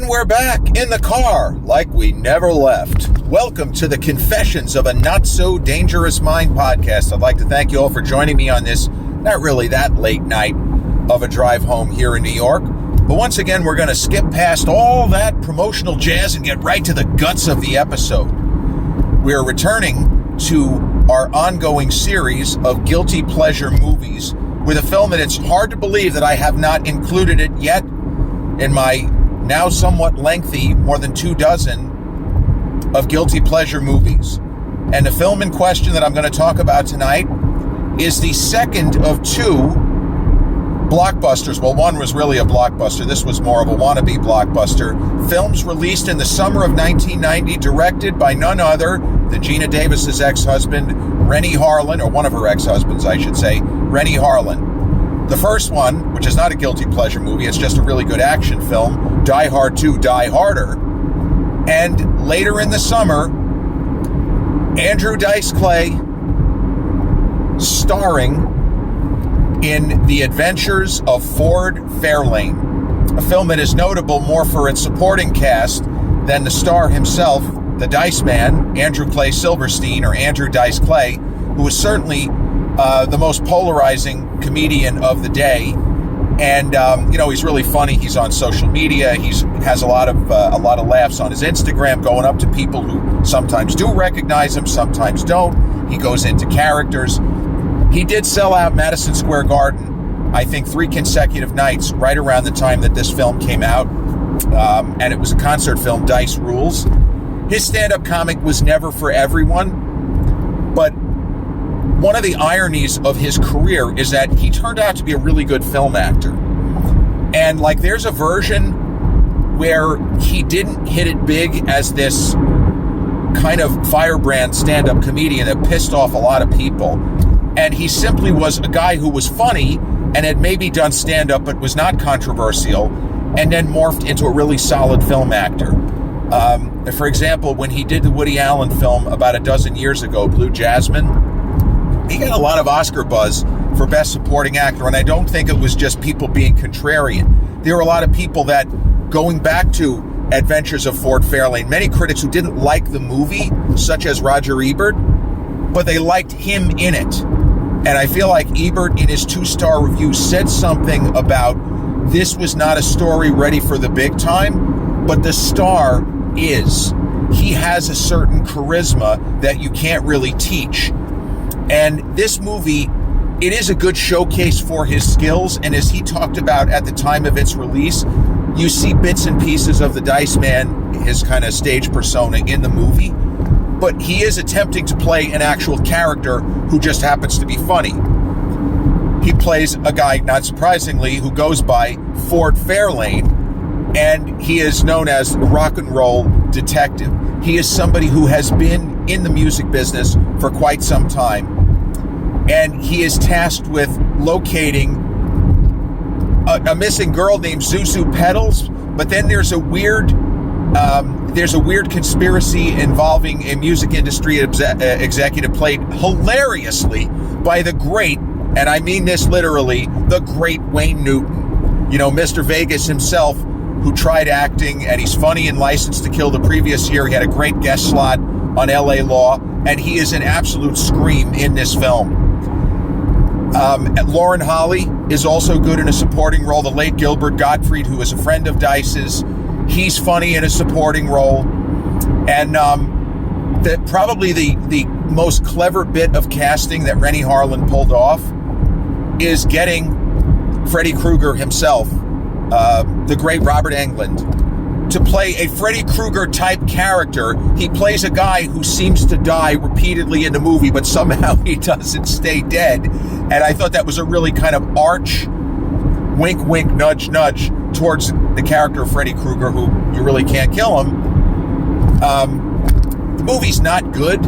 And we're back in the car like we never left. Welcome to the Confessions of a Not So Dangerous Mind podcast. I'd like to thank you all for joining me on this, not really that late night of a drive home here in New York. But once again, we're going to skip past all that promotional jazz and get right to the guts of the episode. We're returning to our ongoing series of guilty pleasure movies with a film that it's hard to believe that I have not included it yet in my now somewhat lengthy, more than 24 of guilty pleasure movies. And the film in question that I'm going to talk about tonight is the second of two blockbusters. Well, one was really a blockbuster. This was more of a wannabe blockbuster. Films released in the summer of 1990, directed by none other than Gina Davis's ex-husband, Renny Harlin, or one of her ex-husbands, I should say, Renny Harlin. The first one, which is not a guilty pleasure movie, it's just a really good action film, Die Hard 2, Die Harder. And later in the summer, Andrew Dice Clay starring in The Adventures of Ford Fairlane, a film that is notable more for its supporting cast than the star himself, the Dice Man, Andrew Clay Silverstein, or Andrew Dice Clay, who was certainly the most polarizing comedian of the day. And he's really funny. He's on social media. He has a lot of laughs on his Instagram, going up to people who sometimes do recognize him, sometimes don't. He goes into characters. He did sell out Madison Square Garden, I think, 3 consecutive nights right around the time that this film came out. And it was a concert film, Dice Rules. His stand-up comic was never for everyone, but one of the ironies of his career is that he turned out to be a really good film actor. And there's a version where he didn't hit it big as this kind of firebrand stand-up comedian that pissed off a lot of people. And he simply was a guy who was funny and had maybe done stand-up but was not controversial, and then morphed into a really solid film actor. For example, when he did the Woody Allen film about a dozen years ago, Blue Jasmine, he got a lot of Oscar buzz for Best Supporting Actor, and I don't think it was just people being contrarian. There were a lot of people that, going back to Adventures of Ford Fairlane, many critics who didn't like the movie, such as Roger Ebert, but they liked him in it. And I feel like Ebert, in his 2-star review, said something about this was not a story ready for the big time, but the star is. He has a certain charisma that you can't really teach. And this movie, it is a good showcase for his skills. And as he talked about at the time of its release, you see bits and pieces of the Dice Man, his kind of stage persona, in the movie. But he is attempting to play an actual character who just happens to be funny. He plays a guy, not surprisingly, who goes by Ford Fairlane, and he is known as the rock and roll detective. He is somebody who has been in the music business for quite some time, and he is tasked with locating a missing girl named Zuzu Petals. But then there's a weird conspiracy involving a music industry executive played hilariously by the great, and I mean this literally, the great Wayne Newton. You know, Mr. Vegas himself, who tried acting, and he's funny in License to Kill the previous year. He had a great guest slot on LA Law, and he is an absolute scream in this film. Lauren Holly is also good in a supporting role. The late Gilbert Gottfried, who is a friend of Dice's, he's funny in a supporting role. And probably the most clever bit of casting that Renny Harlin pulled off is getting Freddy Krueger himself, the great Robert Englund, to play a Freddy Krueger type character. He plays a guy who seems to die repeatedly in the movie, but somehow he doesn't stay dead. And I thought that was a really kind of arch wink, wink, nudge, nudge towards the character of Freddy Krueger, who you really can't kill him. The movie's not good.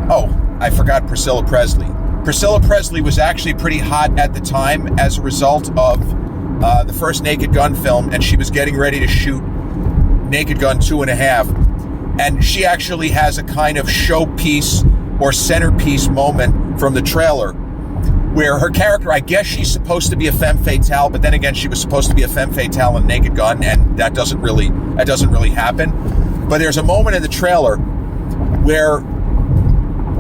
Oh, I forgot Priscilla Presley. Priscilla Presley was actually pretty hot at the time as a result of the first Naked Gun film, and she was getting ready to shoot Naked Gun 2.5, and she actually has a kind of showpiece or centerpiece moment from the trailer where her character, I guess she's supposed to be a femme fatale, but then again, she was supposed to be a femme fatale in Naked Gun, and that doesn't really happen. But there's a moment in the trailer where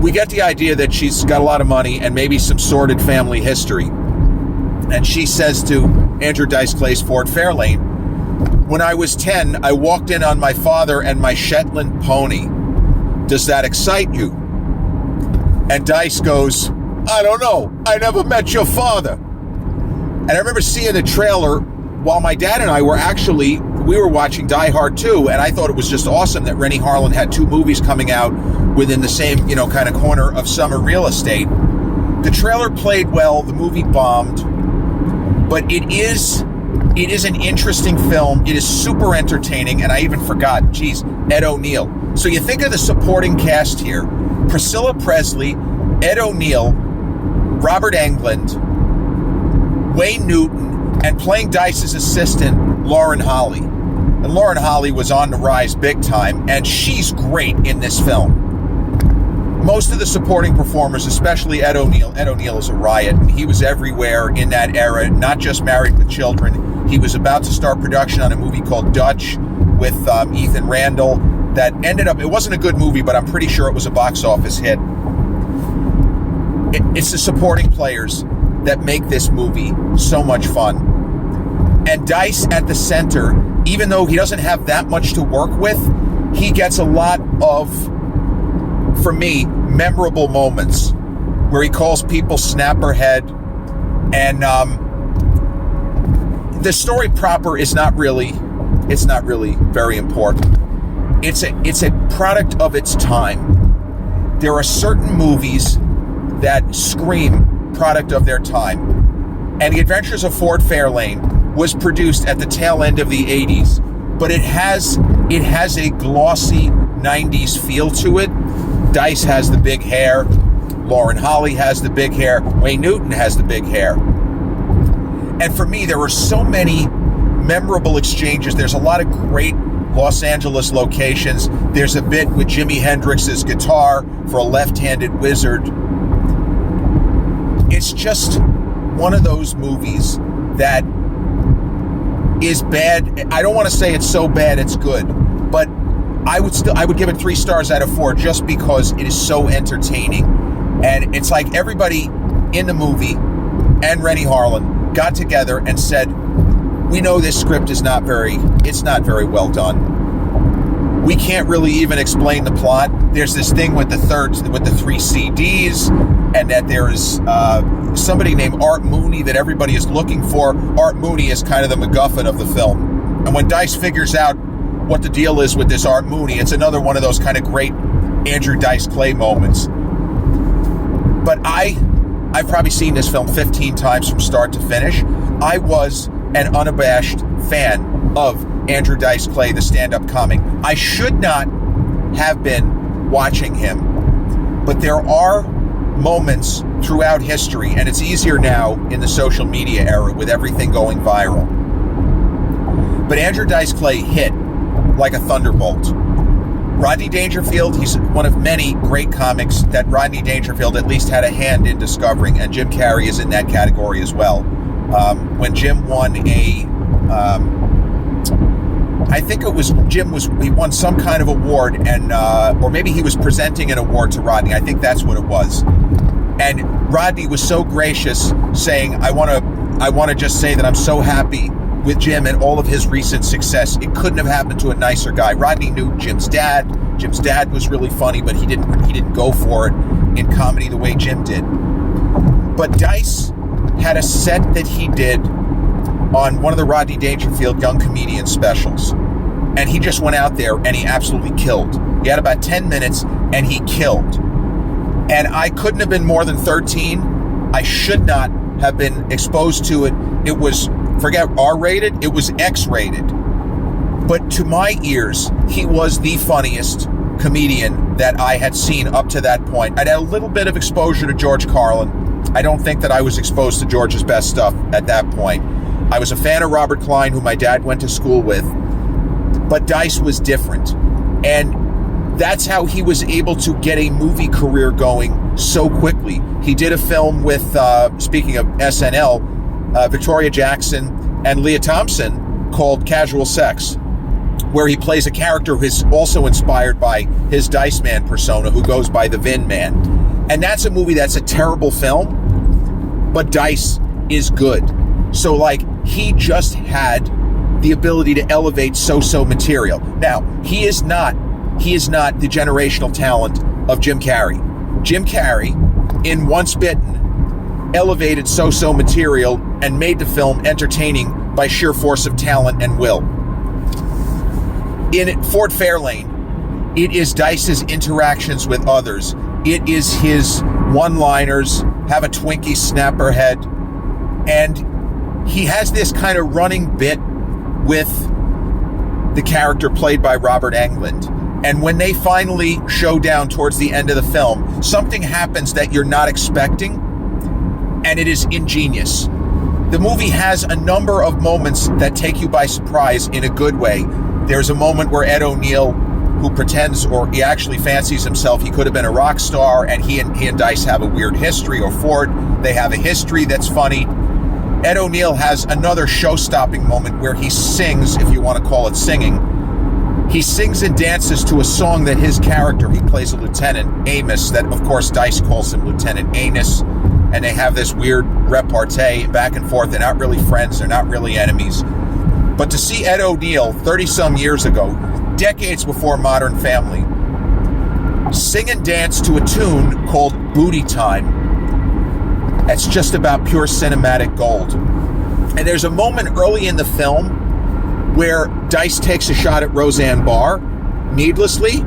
we get the idea that she's got a lot of money and maybe some sordid family history. And she says to Andrew Dice Clay's Ford Fairlane, "When I was 10, I walked in on my father and my Shetland pony. Does that excite you?" And Dice goes, "I don't know. I never met your father." And I remember seeing the trailer while my dad and I were watching Die Hard 2, and I thought it was just awesome that Renny Harlin had 2 movies coming out within the same, kind of corner of summer real estate. The trailer played well, the movie bombed, but it is an interesting film. It is super entertaining, and I even forgot, Ed O'Neill. So you think of the supporting cast here: Priscilla Presley, Ed O'Neill, Robert Englund, Wayne Newton, and playing Dice's assistant, Lauren Holly. And Lauren Holly was on the rise big time, and she's great in this film. Most of the supporting performers, especially Ed O'Neill is a riot. He was everywhere in that era, not just Married with Children. He was about to start production on a movie called Dutch with Ethan Randall that ended up, it wasn't a good movie, but I'm pretty sure it was a box office hit. It's the supporting players that make this movie so much fun. And Dice at the center, even though he doesn't have that much to work with, he gets a lot of, for me, memorable moments where he calls people snapperhead. And the story proper is not really very important. It's a product of its time. There are certain movies that scream product of their time. And The Adventures of Ford Fairlane was produced at the tail end of the 80s, but it has a glossy 90s feel to it. Dice has the big hair, Lauren Holly has the big hair, Wayne Newton has the big hair. And for me, there were so many memorable exchanges. There's a lot of great Los Angeles locations. There's a bit with Jimi Hendrix's guitar for a left-handed wizard. It's just one of those movies that is bad. I don't want to say it's so bad it's good, but I would give it 3 stars out of 4 just because it is so entertaining. And it's like everybody in the movie and Renny Harlin got together and said, "We know this script is not very well done. We can't really even explain the plot. There's this thing with the 3 CDs, and that there is somebody named Art Mooney that everybody is looking for. Art Mooney is kind of the MacGuffin of the film. And when Dice figures out what the deal is with this Art Mooney, it's another one of those kind of great Andrew Dice Clay moments. But I've probably seen this film 15 times from start to finish. I was an unabashed fan of Andrew Dice Clay, the stand-up comic. I should not have been watching him, but there are moments throughout history, and it's easier now in the social media era with everything going viral. But Andrew Dice Clay hit like a thunderbolt. Rodney Dangerfield, he's one of many great comics that Rodney Dangerfield at least had a hand in discovering, and Jim Carrey is in that category as well. When Jim won he won some kind of award, and or maybe he was presenting an award to Rodney. I think that's what it was. And Rodney was so gracious, saying, I want to just say that I'm so happy with Jim and all of his recent success. It couldn't have happened to a nicer guy. Rodney knew Jim's dad. Jim's dad was really funny, but he didn't go for it in comedy the way Jim did. But Dice had a set that he did on one of the Rodney Dangerfield Young Comedian specials. And he just went out there and he absolutely killed. He had about 10 minutes and he killed. And I couldn't have been more than 13. I should not have been exposed to it. It was, forget R-rated, it was X-rated. But to my ears, he was the funniest comedian that I had seen up to that point. I'd had a little bit of exposure to George Carlin. I don't think that I was exposed to George's best stuff at that point. I was a fan of Robert Klein, who my dad went to school with. But Dice was different. And that's how he was able to get a movie career going so quickly. He did a film with, speaking of SNL, Victoria Jackson and Leah Thompson called Casual Sex, where he plays a character who is also inspired by his Dice Man persona, who goes by the Vin Man. And that's a movie that's a terrible film, but Dice is good. So, like, he just had the ability to elevate so-so material. Now, he is not the generational talent of Jim Carrey. Jim Carrey, in Once Bitten, elevated so-so material and made the film entertaining by sheer force of talent and will. In Ford Fairlane, it is Dice's interactions with others. It is his one-liners, have a Twinkie, snap her head, and he has this kind of running bit with the character played by Robert Englund. And when they finally show down towards the end of the film, something happens that you're not expecting, and it is ingenious. The movie has a number of moments that take you by surprise in a good way. There's a moment where Ed O'Neill, who pretends, or he actually fancies himself, he could have been a rock star, and he and Dice have a weird history, or Ford, they have a history that's funny. Ed O'Neill has another show-stopping moment where he sings, if you want to call it singing. He sings and dances to a song that his character, he plays a Lieutenant Amos, that of course Dice calls him Lieutenant Anus, and they have this weird repartee back and forth. They're not really friends, they're not really enemies. But to see Ed O'Neill 30-some years ago, decades before Modern Family, sing and dance to a tune called Booty Time, that's just about pure cinematic gold. And there's a moment early in the film where Dice takes a shot at Roseanne Barr, needlessly,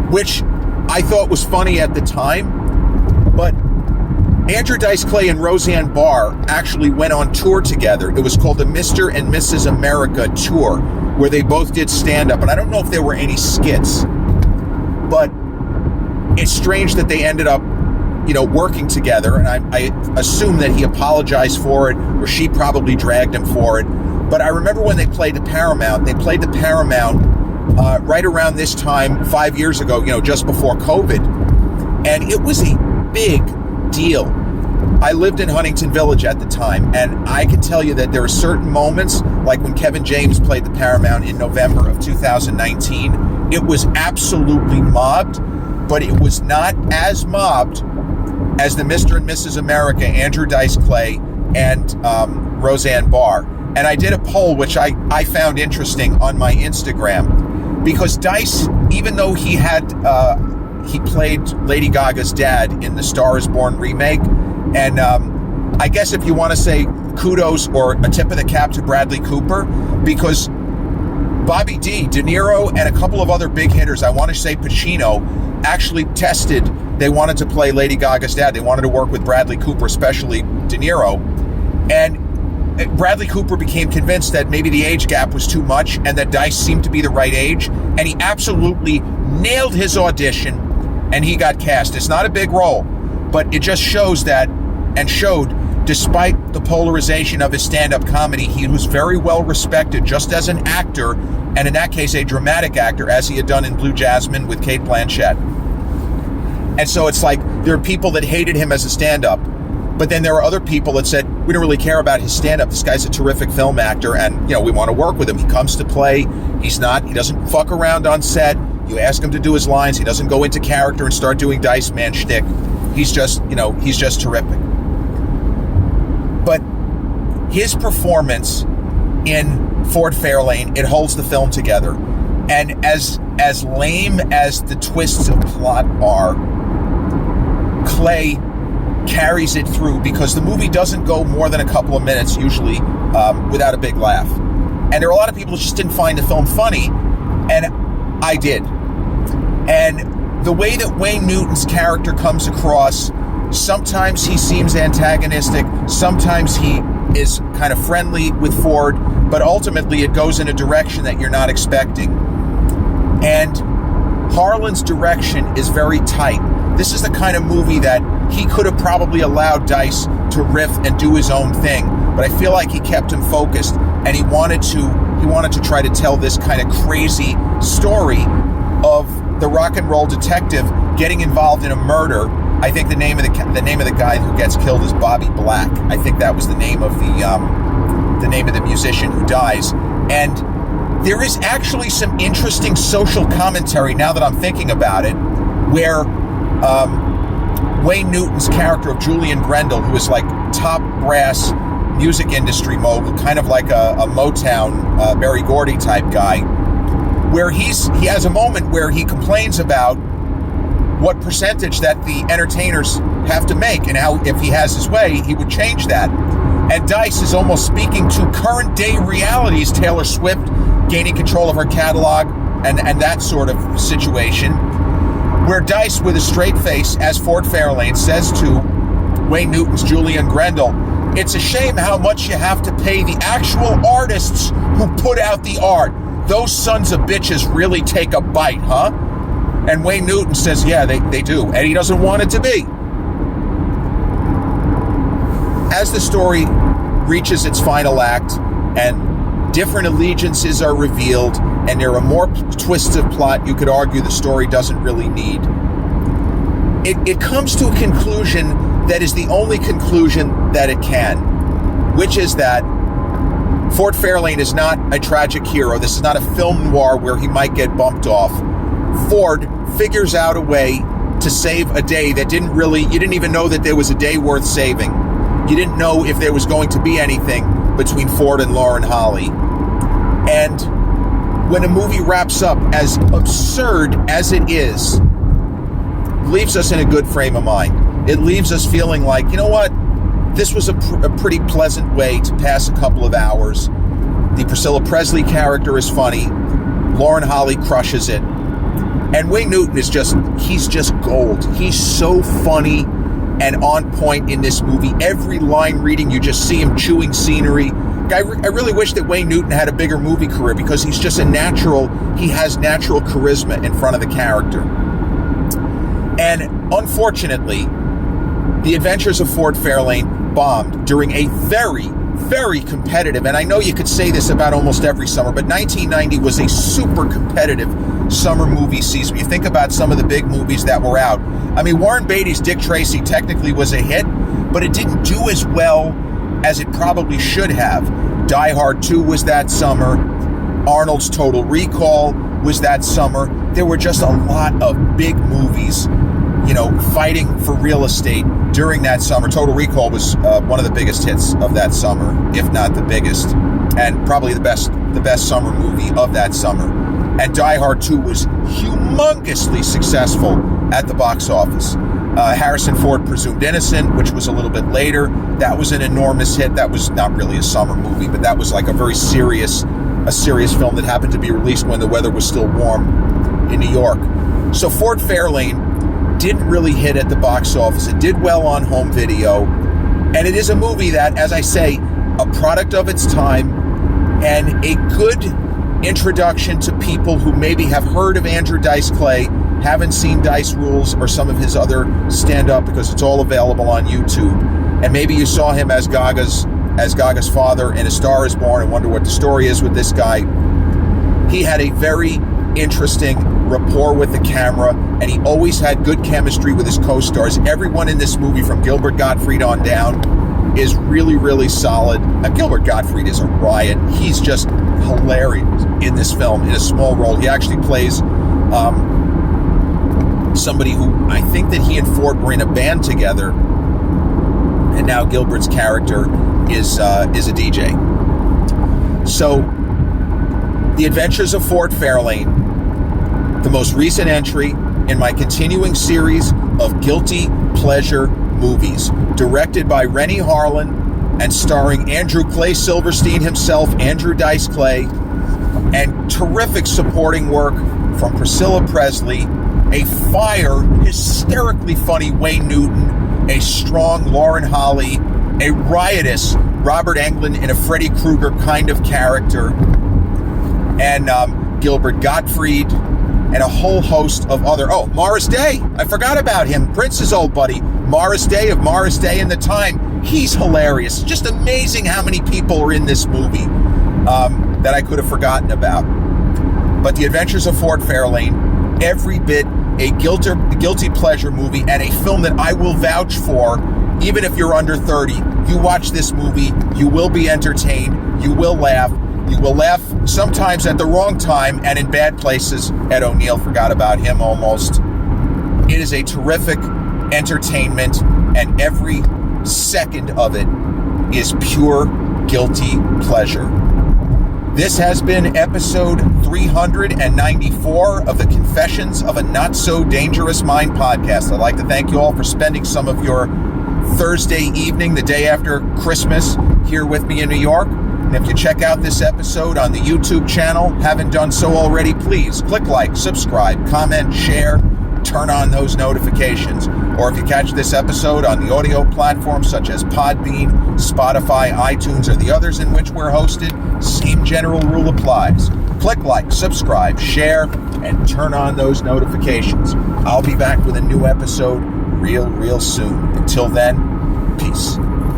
which I thought was funny at the time. But Andrew Dice Clay and Roseanne Barr actually went on tour together. It was called the Mr. and Mrs. America Tour, where they both did stand-up. And I don't know if there were any skits, but it's strange that they ended up, working together. And I assume that he apologized for it, or she probably dragged him for it. But I remember when they played the Paramount, right around this time, 5 years ago, just before COVID. And it was a big deal. I lived in Huntington Village at the time, and I can tell you that there are certain moments, like when Kevin James played the Paramount in November of 2019, it was absolutely mobbed, but it was not as mobbed as the Mr. and Mrs. America, Andrew Dice Clay, and Roseanne Barr. And I did a poll, which I found interesting, on my Instagram, because Dice, even though he played Lady Gaga's dad in the Star is Born remake, and I guess if you want to say kudos or a tip of the cap to Bradley Cooper, because Bobby D, De Niro, and a couple of other big hitters, I want to say Pacino, actually tested. They wanted to play Lady Gaga's dad. They wanted to work with Bradley Cooper, especially De Niro. And Bradley Cooper became convinced that maybe the age gap was too much and that Dice seemed to be the right age. And he absolutely nailed his audition, and he got cast. It's not a big role, but it just shows that, and showed, despite the polarization of his stand-up comedy, he was very well respected just as an actor, and in that case, a dramatic actor, as he had done in Blue Jasmine with Cate Blanchett. And so it's like, there are people that hated him as a stand-up, but then there are other people that said, we don't really care about his stand-up. This guy's a terrific film actor, and we want to work with him. He comes to play. He doesn't fuck around on set. You ask him to do his lines. He doesn't go into character and start doing Dice Man shtick. He's just terrific. But his performance in Ford Fairlane, it holds the film together. And as lame as the twists of plot are, Clay carries it through, because the movie doesn't go more than a couple of minutes usually without a big laugh. And there are a lot of people who just didn't find the film funny, and I did. And the way that Wayne Newton's character comes across, sometimes he seems antagonistic, sometimes he is kind of friendly with Ford, but ultimately it goes in a direction that you're not expecting. And Harlin's direction is very tight. This is the kind of movie that he could have probably allowed Dice to riff and do his own thing, but I feel like he kept him focused, and he wanted to try to tell this kind of crazy story of the rock and roll detective getting involved in a murder I think the name of the guy who gets killed is Bobby Black. I think that was the name of the musician who dies. And there is actually some interesting social commentary now that I'm thinking about it, where Wayne Newton's character of Julian Grendel, who is like top brass music industry mogul, kind of like a Motown Berry Gordy type guy, where he has a moment where he complains about what percentage that the entertainers have to make, and how if he has his way, he would change that. And Dice is almost speaking to current day realities, Taylor Swift gaining control of her catalog and that sort of situation, where Dice, with a straight face, as Ford Fairlane, says to Wayne Newton's Julian Grendel, "It's a shame how much you have to pay the actual artists who put out the art. Those sons of bitches really take a bite, huh?" And Wayne Newton says, yeah, they do. And he doesn't want it to be. As the story reaches its final act and different allegiances are revealed and there are more twists of plot you could argue the story doesn't really need, it comes to a conclusion that is the only conclusion that it can, which is that Ford Fairlane is not a tragic hero. This is not a film noir where he might get bumped off. Ford figures out a way to save a day that you didn't even know that there was a day worth saving. You didn't know if there was going to be anything between Ford and Lauren Holly. And when a movie wraps up as absurd as it is, leaves us in a good frame of mind. It leaves us feeling like, you know what? This was a pretty pleasant way to pass a couple of hours. The Priscilla Presley character is funny. Lauren Holly crushes it. And Wayne Newton he's just gold. He's so funny and on point in this movie. Every line reading, you just see him chewing scenery. I really wish that Wayne Newton had a bigger movie career, because he's just he has natural charisma in front of the character. And unfortunately, The Adventures of Ford Fairlane bombed during a very, very competitive, and I know you could say this about almost every summer, but 1990 was a super competitive summer movie season. You think about some of the big movies that were out. I mean, Warren Beatty's Dick Tracy technically was a hit, but it didn't do as well as it probably should have. Die Hard 2 was that summer. Arnold's Total Recall was that summer. There were just a lot of big movies, fighting for real estate during that summer. Total Recall was one of the biggest hits of that summer, if not the biggest, and probably the best summer movie of that summer. And Die Hard 2 was humongously successful at the box office. Harrison Ford Presumed Innocent, which was a little bit later, that was an enormous hit. That was not really a summer movie, but that was like a very serious film that happened to be released when the weather was still warm in New York. So Ford Fairlane didn't really hit at the box office. It did well on home video, and it is a movie that, as I say, a product of its time and a good introduction to people who maybe have heard of Andrew Dice Clay, haven't seen Dice Rules or some of his other stand-up, because it's all available on YouTube, and maybe you saw him as Gaga's father in A Star Is Born and wonder what the story is with this guy. He had a very interesting rapport with the camera, and he always had good chemistry with his co-stars. Everyone in this movie, from Gilbert Gottfried on down, is really, really solid. Gilbert Gottfried is a riot. He's just hilarious in this film in a small role. He actually plays somebody who I think that he and Ford were in a band together, and now Gilbert's character is a DJ. So, The Adventures of Ford Fairlane, the most recent entry in my continuing series of guilty pleasure movies, directed by Renny Harlin and starring Andrew Clay Silverstein himself, Andrew Dice Clay, and terrific supporting work from Priscilla Presley, a hysterically funny Wayne Newton, a strong Lauren Holly, a riotous Robert Englund in a Freddy Krueger kind of character, and Gilbert Gottfried, and a whole host of other... Oh, Morris Day. I forgot about him. Prince's old buddy, Morris Day of Morris Day and the Time. He's hilarious. Just amazing how many people are in this movie that I could have forgotten about. But The Adventures of Ford Fairlane, every bit a guilty pleasure movie and a film that I will vouch for. Even if you're under 30, you watch this movie, you will be entertained, you will laugh. You will laugh sometimes at the wrong time and in bad places. Ed O'Neill, forgot about him almost. It is a terrific entertainment, and every second of it is pure guilty pleasure. This has been episode 394 of the Confessions of a Not So Dangerous Mind podcast. I'd like to thank you all for spending some of your Thursday evening, the day after Christmas, here with me in New York. And if you check out this episode on the YouTube channel, haven't done so already, please click like, subscribe, comment, share, turn on those notifications. Or if you catch this episode on the audio platforms such as Podbean, Spotify, iTunes, or the others in which we're hosted, same general rule applies. Click like, subscribe, share, and turn on those notifications. I'll be back with a new episode real soon. Until then, peace.